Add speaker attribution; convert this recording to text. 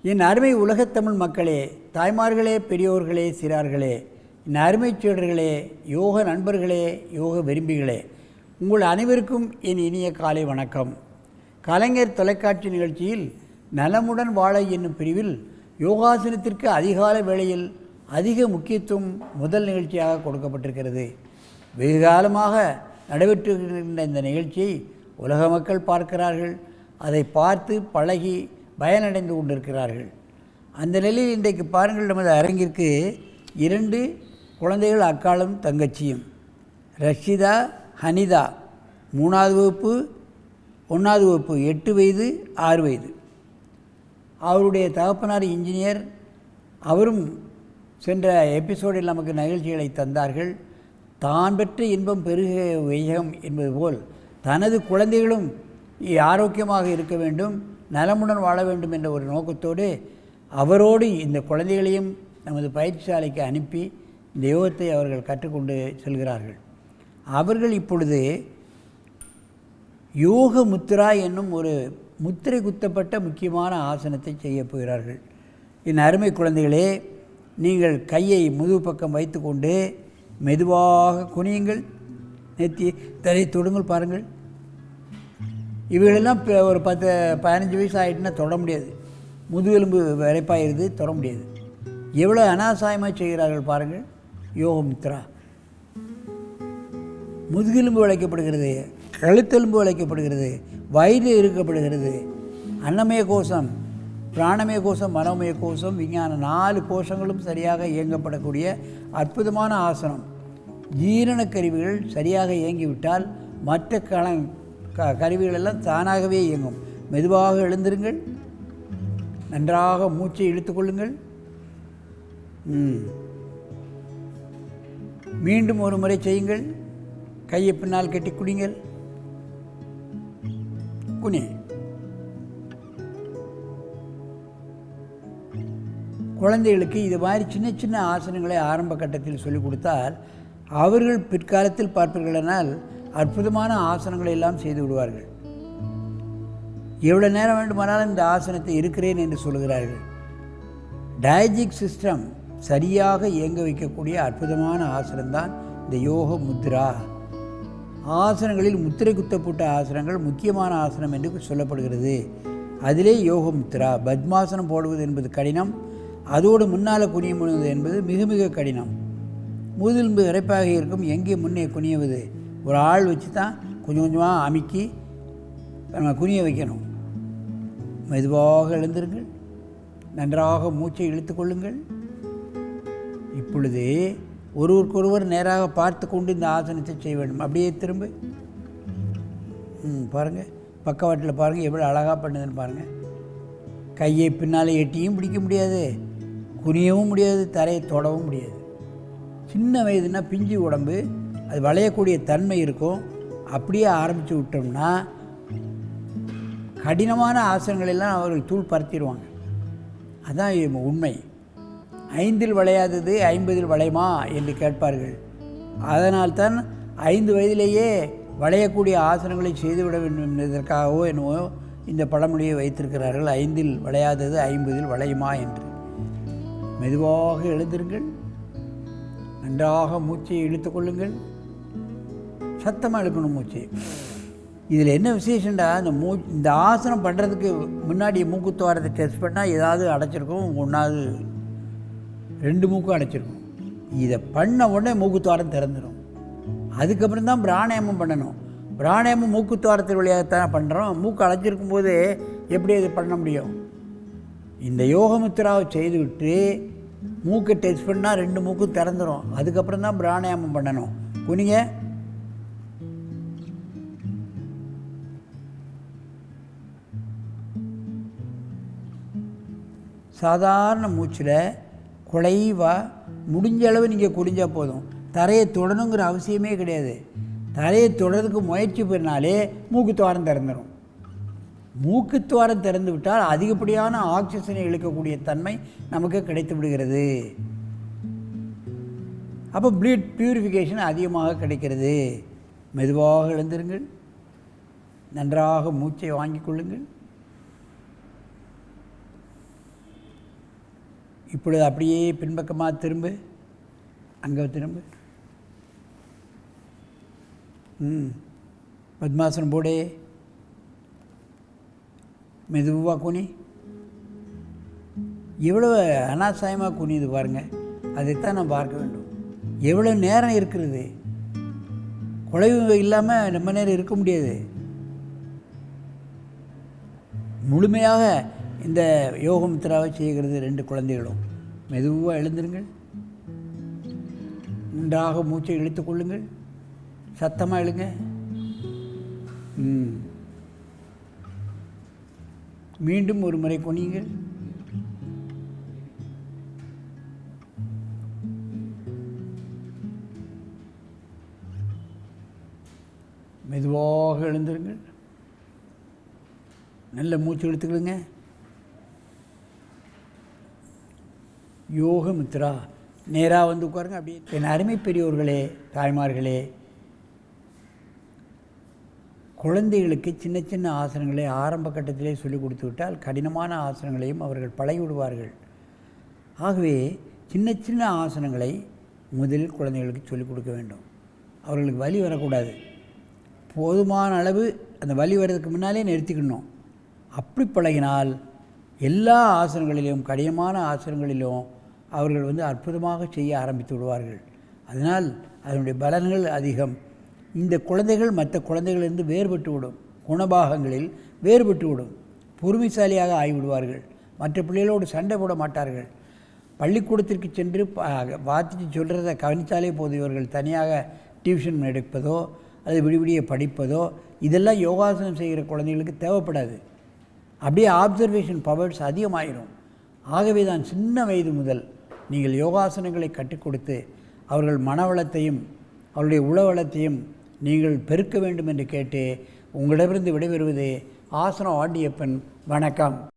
Speaker 1: என் அருமை உலகத்தமிழ் மக்களே, தாய்மார்களே, பெரியோர்களே, சிறார்களே, என் அருமைச் சீடர்களே, யோக நண்பர்களே, யோக விரும்பிகளே, உங்கள் அனைவருக்கும் என் இனிய காலை வணக்கம். கலைஞர் தொலைக்காட்சி நிகழ்ச்சியில் நலமுடன் வாழ என்னும் பிரிவில் யோகாசனத்திற்கு அதிகாலை வேளையில் அதிக முக்கியத்துவம் முதல் நிகழ்ச்சியாக கொடுக்கப்பட்டிருக்கிறது. வெகு காலமாக நடைபெற்றுகின்ற இந்த நிகழ்ச்சியை உலக மக்கள் பார்க்கிறார்கள். அதை பார்த்து பழகி பயனடைந்து கொண்டிருக்கிறார்கள். அந்த நிலையில் இன்றைக்கு பாருங்கள், நமது அரங்கிற்கு 2 குழந்தைகள், அக்காளும் தங்கச்சியும். ரஷிதா, ஹனிதா, 3வது வகுப்பு, 1வது வகுப்பு, 8 வயது, 6 வயது. அவருடைய தகப்பனார் இன்ஜினியர். அவரும் சென்ற எபிசோடில் நமக்கு நிகழ்ச்சிகளை தந்தார்கள். தான் பெற்ற இன்பம் பெருக வையம் என்பது போல் தனது குழந்தைகளும் ஆரோக்கியமாக இருக்க வேண்டும், நலமுடன் வாழ வேண்டும் என்ற ஒரு நோக்கத்தோடு அவரோடு இந்த குழந்தைகளையும் நமது பயிற்சிசாலைக்கு அனுப்பி இந்த யோகத்தை அவர்கள் கற்றுக்கொண்டு செல்கிறார்கள். அவர்கள் இப்பொழுது யோக முத்ரா என்னும் ஒரு முத்திரை குத்தப்பட்ட முக்கியமான ஆசனத்தை செய்ய போகிறார்கள். என் அருமை குழந்தைகளே, நீங்கள் கையை முதுகு பக்கம் வைத்துக்கொண்டு மெதுவாக குனியுங்கள். நெத்தி தலை தொடுங்கள். பாருங்கள், இவைகளெல்லாம் ஒரு 10-15 வயசு ஆகிட்டுனா தொட முடியாது. முதுகெலும்பு விரைப்பாயிருது, தொட முடியாது. எவ்வளோ அனாசாயமாக செய்கிறார்கள் பாருங்கள். யோக முத்ரா. முதுகெலும்பு வளைக்கப்படுகிறது, கழுத்தெலும்பு வளைக்கப்படுகிறது, வயிறு இருக்கப்படுகிறது. அன்னமய கோஷம், பிராணமய கோஷம், மனோமய கோஷம், விஞ்ஞான 4 கோஷங்களும் சரியாக இயங்கப்படக்கூடிய அற்புதமான ஆசனம். ஜீரண கருவிகள் சரியாக இயங்கிவிட்டால் மற்ற கருவிகளெல்லாம் தானாகவே இயங்கும். மெதுவாக எழுந்திருங்கள். நன்றாக மூச்சை இழுத்து கொள்ளுங்கள். மீண்டும் ஒரு முறை செய்யுங்கள். கையை பின்னால் கட்டி குடிங்கள். குனி. குழந்தைகளுக்கு இது மாதிரி சின்ன சின்ன ஆசனங்களை ஆரம்ப கட்டத்தில் சொல்லிக் கொடுத்தால் அவர்கள் பிற்காலத்தில் பார்ப்பீர்களானால் அற்புதமான ஆசனங்களை எல்லாம் செய்து விடுவார்கள். எவ்வளோ நேரம் வேண்டுமானாலும் இந்த ஆசனத்தை இருக்கிறேன் என்று சொல்கிறார்கள். டயஜிக் சிஸ்டம் சரியாக இயங்க வைக்கக்கூடிய அற்புதமான ஆசனம்தான் இந்த யோக முத்ரா. ஆசனங்களில் முத்திரை குத்தப்பட்ட ஆசனங்கள் முக்கியமான ஆசனம் என்று சொல்லப்படுகிறது. அதிலே யோக முத்ரா. பத்மாசனம் போடுவது என்பது கடினம். அதோடு முன்னால் குனிய முடிவது என்பது மிக மிக கடினம். முதுகெலும்பு இறைப்பாக இருக்கும். எங்கே முன்னே குனியவது? ஒரு ஆள் வச்சு தான் கொஞ்சம் கொஞ்சமாக அமுக்கி நம்ம குனிய வைக்கணும். மெதுவாக எழுந்திருங்கள். நன்றாக மூச்சை இழுத்து கொள்ளுங்கள். இப்பொழுது ஒருவருக்கொருவர் நேராக பார்த்து கொண்டு இந்த ஆசனத்தை செய்ய வேண்டும். அப்படியே திரும்ப பாருங்கள், பக்கவாட்டில் பாருங்கள், எவ்வளோ அழகாக பண்ணுதுன்னு பாருங்கள். கையை பின்னால் எட்டியும் பிடிக்க முடியாது, குனியவும் முடியாது, தரையை தொடவும் முடியாது. சின்ன வயதுனா பிஞ்சு உடம்பு, அது வளையக்கூடிய தன்மை இருக்கும். அப்படியே ஆரம்பித்து விட்டோம்னா கடினமான ஆசனங்களெல்லாம் அவர்கள் தூள் பறத்திடுவாங்க. அதுதான் உண்மை. 5இல் வளையாதது 50இல் வளையுமா என்று கேட்பார்கள். அதனால்தான் 5 வயதிலேயே வளையக்கூடிய ஆசனங்களை செய்துவிட வேண்டும் என்பதற்காகவோ என்னவோ இந்த பழமொழியை வைத்திருக்கிறார்கள். 5இல் வளையாதது 50இல் வளையுமா என்று. மெதுவாக எழுந்திருங்கள். நன்றாக மூச்சை இழுத்து கொள்ளுங்கள். சத்தமாக இழுக்கணும் மூச்சு. இதில் என்ன விசேஷம்டா, இந்த ஆசனம் பண்ணுறதுக்கு முன்னாடி மூக்குத்துவாரத்தை டெஸ்ட் பண்ணால் ஏதாவது அடைச்சிருக்கும், 1வது 2 மூக்கும் அடைச்சிருக்கும். இதை பண்ண உடனே மூக்குத்துவாரம் திறந்துடும். அதுக்கப்புறம் தான் பிராணாயாமம் பண்ணணும். பிராணாயாமம் மூக்குத்துவாரத்தின் வழியாகத்தான் பண்ணுறோம். மூக்கு அடைச்சிருக்கும் போது எப்படி இது பண்ண முடியும்? இந்த யோகமுத்திராவை செய்துவிட்டு மூக்கை டெஸ்ட் பண்ணால் 2 மூக்கும் திறந்துடும். அதுக்கப்புறம் தான் பிராணாயாமம் பண்ணணும். குனிங்க. சாதாரண மூச்சில் குலைவாக முடிஞ்ச அளவு நீங்கள் குடிஞ்சால் போதும். தரையை தொடணுங்கிற அவசியமே கிடையாது. தரையை தொடறதுக்கு முயற்சி பண்ணாலே மூக்குத்துவாரம் திறந்துடும். மூக்குத்துவாரம் திறந்து விட்டால் அதிகப்படியான ஆக்சிஜனை இழுக்கக்கூடிய தன்மை நமக்கு கிடைத்து விடுகிறது. அப்போ ப்ளீட் பியூரிஃபிகேஷன் அதிகமாக கிடைக்கிறது. மெதுவாக எழுந்திருங்கள். நன்றாக மூச்சை வாங்கிக் கொள்ளுங்கள். இப்பொழுது அப்படியே பின்பக்கமாக திரும்ப, அங்கே திரும்ப. பத்மாசனம் போடே, மெதுவாக குனி. எவ்வளோ அனாசாயமாக குனியுது பாருங்கள். அதைத்தான் நம்ம பார்க்க வேண்டும். எவ்வளோ நேரம் இருக்கிறது, குலைவு இல்லாமல் ரொம்ப நேரம் இருக்க முடியாது. முழுமையாக இந்த யோக முத்ராவை செய்கிறது 2 குழந்தைகளும். மெதுவாக எழுந்திருங்கள். நன்றாக மூச்சை இழுத்து கொள்ளுங்கள். சத்தமாக எழுங்க. மீண்டும் ஒரு முறை குனியுங்கள். மெதுவாக எழுந்திருங்கள். நல்ல மூச்சு இழுத்துக்கிடுங்க. யோக முத்ரா. நேராக வந்து உட்காருங்க. அப்படியே என் அருமை பெரியோர்களே, தாய்மார்களே, குழந்தைகளுக்கு சின்ன சின்ன ஆசனங்களை ஆரம்ப கட்டத்திலே சொல்லிக் கொடுத்து விட்டால் கடினமான ஆசனங்களையும் அவர்கள் பழகி விடுவார்கள். ஆகவே சின்ன சின்ன ஆசனங்களை முதலில் குழந்தைகளுக்கு சொல்லிக் கொடுக்க வேண்டும். அவர்களுக்கு வலி வரக்கூடாது. போதுமான அளவு அந்த வலி வர்றதுக்கு முன்னாலே நிறுத்திக்கணும். அப்படி பழகினால் எல்லா ஆசனங்களிலும், கடினமான ஆசனங்களிலும் அவர்கள் அற்புதமாக செய்ய ஆரம்பித்து விடுவார்கள். அதனால் அதனுடைய பலன்கள் அதிகம். இந்த குழந்தைகள் மற்ற குழந்தைகளிலிருந்து வேறுபட்டு விடும். குணபாகங்களில் வேறுபட்டு விடும். பொறுமைசாலியாக ஆகிவிடுவார்கள். மற்ற பிள்ளைகளோடு சண்டை போட மாட்டார்கள். பள்ளிக்கூடத்திற்கு சென்று வாத்திட்டு சொல்கிறத கவனித்தாலே போது. இவர்கள் தனியாக டியூஷன் எடுப்பதோ அது விடிவிடிய படிப்பதோ இதெல்லாம் யோகாசனம் செய்கிற குழந்தைகளுக்கு தேவைப்படாது. அப்படியே ஆப்சர்வேஷன் பவர்ஸ் அதிகமாகிடும். ஆகவே தான் சின்ன வயது முதல் நீங்கள் யோகாசனங்களை கற்றுக் கொடுத்து அவர்கள் மனவளத்தையும் அவருடைய உளவளத்தையும் நீங்கள் பெருக்க வேண்டும் என்று கேட்டு உங்களிடமிருந்து விடைபெறுவது ஆசனம் ஆண்டியப்பன். வணக்கம்.